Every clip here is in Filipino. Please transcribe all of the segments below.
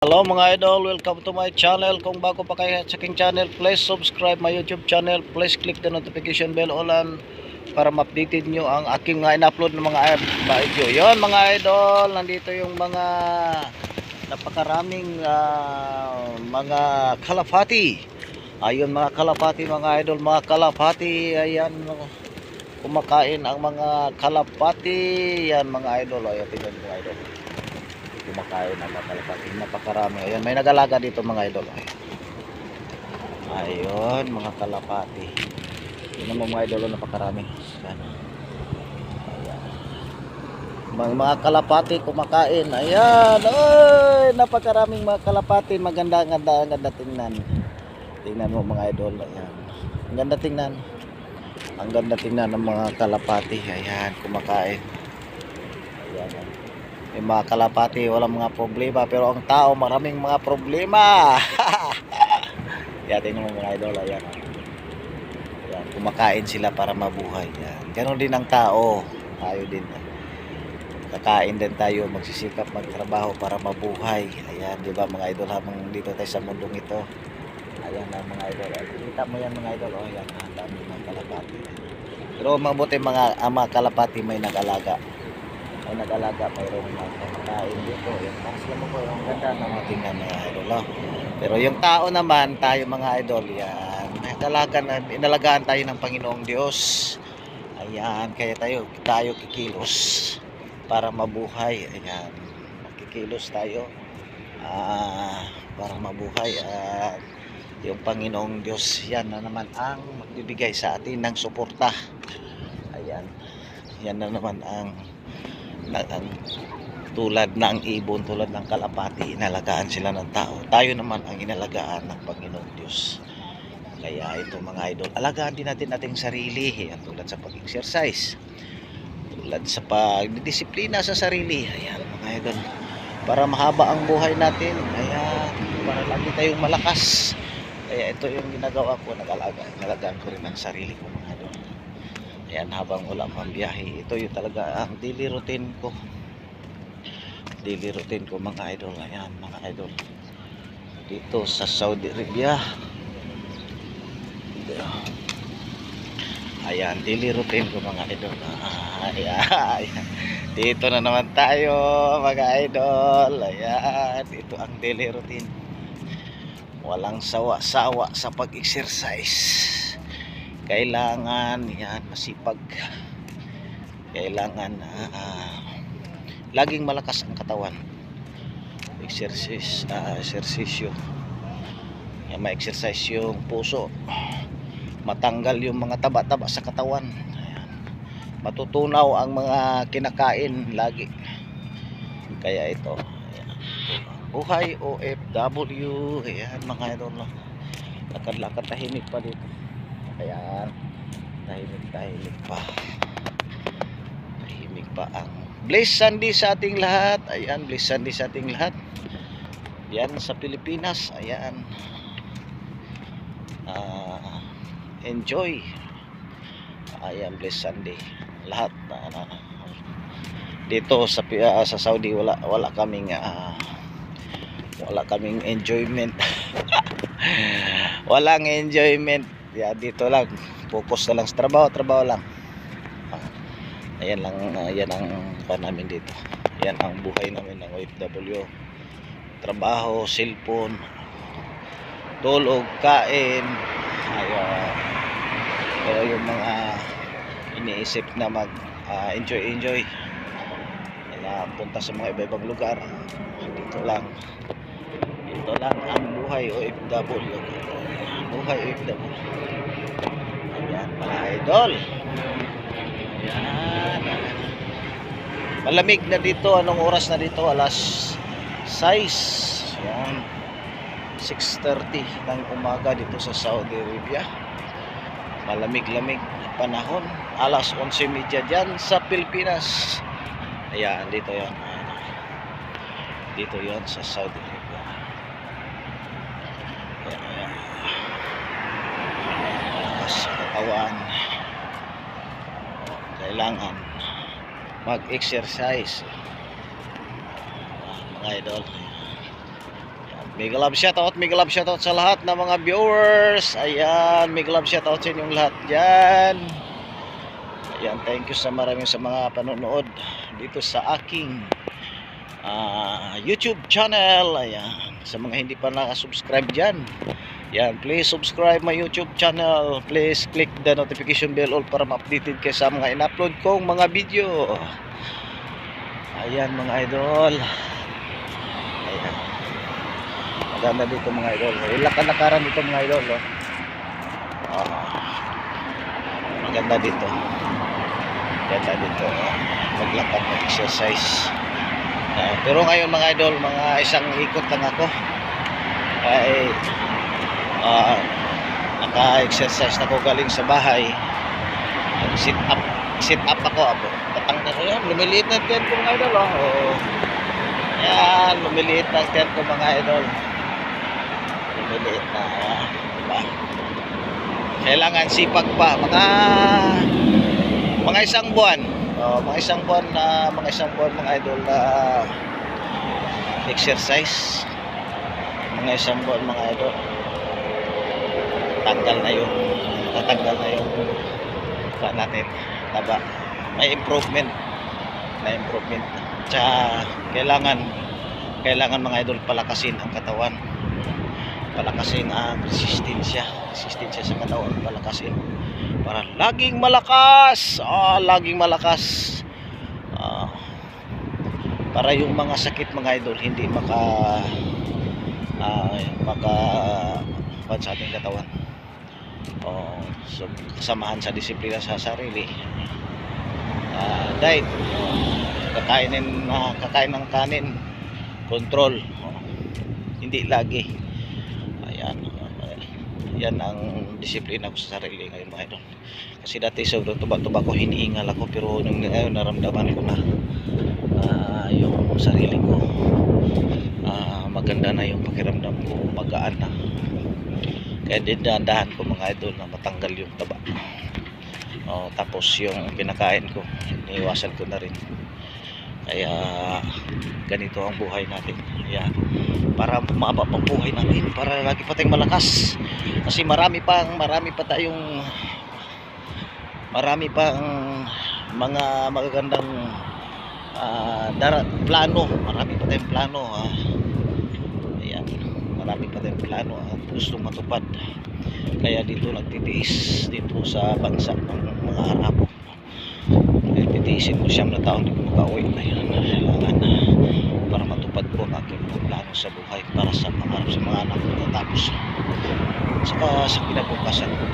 Hello mga idol, welcome to my channel. Kung bago pa kayo sa aking channel, please subscribe my YouTube channel. Please click the notification bell ulan para ma-updated nyo ang aking in-upload ng mga video. Yon mga idol, nandito yung mga napakaraming mga kalapati. Ayun mga kalapati mga idol, mga kalapati. Ayan, kumakain ang mga kalapati. Yan mga idol, ayan tingnan mga idol. Kumakain ng mga kalapati, napakarami. Ayan, may nag-alaga dito mga idol. Ayun, mga kalapati. Tingnan mo mga idol, napakarami. Ayan. Ayan. Mga kalapati kumakain. Ayan, oy, napakaraming mga kalapati. Maganda tingnan. Tingnan mo mga idol. Ayan. Ang ganda tingnan. Ang ganda tingnan ng mga kalapati. Ayan, kumakain. Ayan. May mga kalapati, walang mga problema. Pero ang tao, maraming mga problema. Yan, tingnan mo mga idol. Ayan. Ayan, kumakain sila para mabuhay. Yan. Ganon din ang tao. Tayo din. Kakain din tayo, magsisikap, magtrabaho para mabuhay. Ayan, di ba mga idol, habang dito tayo sa mundong ito. Ayan na mga idol. Kita mo yan mga idol. O yan, ang dami mga kalapati. Pero mabuti mga kalapati may nag-alaga. May nag-alaga, mayroong kumakain dito. Yan, para sila mo po, ang ganda ng matingnan mga idol. Pero yung tao naman, tayo mga idol, yan, inalagaan tayo ng Panginoong Diyos. Ayan, kaya tayo kikilos para mabuhay. Ayan, kikilos tayo para mabuhay. Yung Panginoong Diyos, yan na naman ang magbibigay sa atin ng suporta. Ayan, yan na naman ang tulad ng ibon, tulad ng kalapati, inalagaan sila ng tao. Tayo naman ang inalagaan ng Panginoong Diyos. Kaya ito mga idol, alagaan din natin ating sarili. Ayan, tulad sa pag-exercise, tulad sa pagdidisiplina sa sarili. Ayan mga idol, para mahaba ang buhay natin. Ayan, para lagi tayong malakas. Kaya ito yung ginagawa ko, nag-alagaan ko rin ang sarili ko mga idol. Ayan, habang wala pang biyahe, ito yung talaga ang daily routine ko. Daily routine ko mga idol. Ayan mga idol, dito sa Saudi Arabia. Ayan, daily routine ko mga idol. Ayan. Dito na naman tayo mga idol. Ayan, ito ang daily routine. Walang sawa-sawa sa pag-exercise. Kailangan yan, masipag. Kailangan laging malakas ang katawan. Exercisyo. Yan, ma-exercise yung puso. Matanggal yung mga taba-taba sa katawan. Ayan. Matutunaw ang mga kinakain lagi. Kaya ito, ayan. Buhay OFW. Ayan mga idol. Lakad-lakad, tahimik pa dito. Ayan, tahimik pa. Tahimik pa ang Blessed Sunday sa ating lahat. Ayan, Blessed Sunday sa ating lahat. Yan sa Pilipinas. Ayan, enjoy. Ayan, Blessed Sunday lahat. Dito sa Saudi wala kaming enjoyment. Walang enjoyment. Yeah, dito lang, focus na lang sa trabaho lang. Ayan lang, yan ang namin dito. Yan ang buhay namin ng OFW. Trabaho, cellphone, tulog, kain. Ayan. Pero yung mga iniisip na mag enjoy na punta sa mga iba-ibang lugar, dito lang ang buhay OFW. Buhay OFW. Ayan mga idol. Ayan. Malamig na dito. Anong oras na dito? Alas 6. Ayan, 6:30 ng umaga dito sa Saudi Arabia. Malamig-lamig panahon. Alas 11:30 dyan sa Pilipinas. Ayan, dito yan. Dito yan sa Saudi Arabia. Ayan. Sa katawan, kailangan mag-exercise mga idol. Mega love shoutout, mega love shoutout sa lahat ng mga viewers. Ayan, mega love shoutout sa inyong lahat dyan. Ayan, thank you sa maraming sa mga panonood dito sa aking YouTube channel. Ayan, sa mga hindi pa nakasubscribe dyan, ayan, please subscribe my YouTube channel. Please click the notification bell all para ma-updated kayo sa mga in-upload kong mga video. Ayan mga idol. Ayan, maganda dito mga idol. Ilak-lakaran dito mga idol, oh. Maganda dito. Maganda dito, oh. Maglakad, mag-exercise. Pero ngayon mga idol, mga isang ikot lang ako ay naka-exercise na ko galing sa bahay. Sit up ako. Patanggal ko yan, lumiliit na tiyan ko mga idol, oh. Yan, lumiliit na tiyan ko mga idol. Lumiliit na, diba? Kailangan sipag pa, mga isang buwan. Mga isang buwan mga idol na exercise. Mga isang buwan mga idol, tatanggal na yung natin taba. May improvement tsaka kailangan mga idol palakasin ang katawan, palakasin ang resistensya sa katawan, palakasin para laging malakas, para yung mga sakit mga idol hindi maka sa ating katawan. So kasamahan sa disiplina sa sarili, diet, kakain ng kanin, control, hindi lagi. Ayan, yan ang disiplina ko sa sarili ngayon mga idol. Kasi dati sobrang tuba-tuba ko, hinihingal ako, pero nung ngayon naramdaman ko na yung sarili ko, maganda na yung pakiramdam ko, magaan na. Kaya dindahan ko mga idol na matanggal yung taba. Tapos yung kinakain ko, iniiwasan ko na rin. Kaya ganito ang buhay natin. Kaya para mababa ang buhay natin, para lagi pa tayong malakas. Kasi marami pang mga magagandang plano. Marami pa tayong plano. Ayan, marami pa tayong plano at gusto matupad. Kaya dito nagtitiis dito sa bansa ng mga Arabo. Titiisin ko 9 na taon, hindi ko makauwi. Ayan, kailangan para matupad ko ang aking plano sa buhay, para sa pangarap sa mga anak ko tatapos saka sa kinabukasan ko.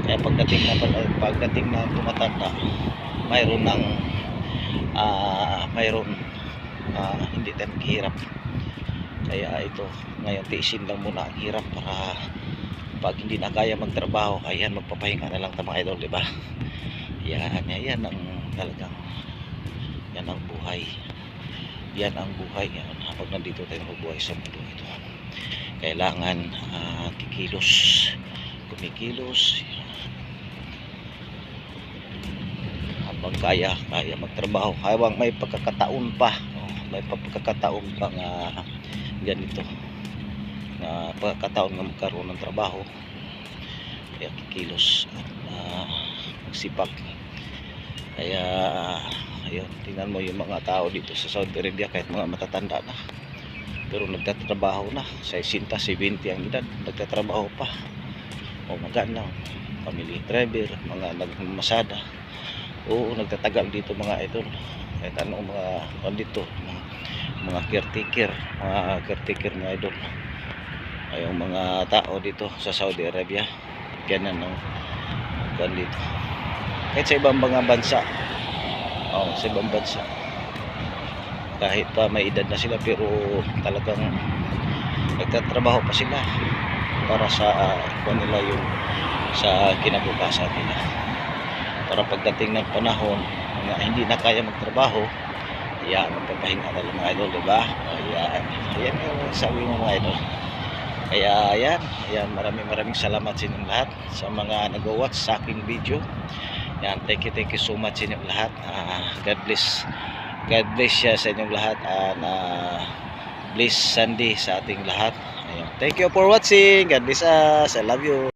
Kaya pagdating na tumatanda, mayroon hindi tayo maghihirap. Kaya ito ngayon, tiisin lang muna ang hirap para pag hindi na kaya magtrabaho, ayan, magpapahinga na lang tayo mga idol, diba? Yan ang talagang yan ang buhay. Yan habang nandito tayo mabuhay sa mundo ito. Kailangan kumikilos habang kaya magtrabaho, habang may pagkakataon pa, ganito na pagkakataon na magkaroon ng trabaho. Kaya kikilos at magsipag. Kaya ayun, tingnan mo yung mga tao dito sa Saudi Arabia, kahit mga matatanda na, pero nagtatrabaho na, 60, 70 ang edad, nagtatrabaho pa. Maganda, family driver, mga nagmamasada, nagtatagal dito mga idol. Kahit anong mga dito, mga caretaker mga idol. Ay, yung mga tao dito sa Saudi Arabia, ganyan ang dito. Kahit sa ibang mga bansa, sa ibang bansa, kahit pa may edad na sila, pero talagang nagtatrabaho pa sila para sa kanila, yung sa kinabukasan nila, para pagdating ng panahon na hindi na kaya magtrabaho, yan, magpapahinga na lang mga idol, diba? Ayan yung sabi mo mga idol. Kaya ayan, maraming salamat sa inyong lahat sa mga nag-watch sa aking video. Yan, thank you so much sa inyong lahat. God bless siya sa inyong lahat, and Blessed Sunday sa ating lahat. Ayun. Thank you for watching. God bless us. I love you.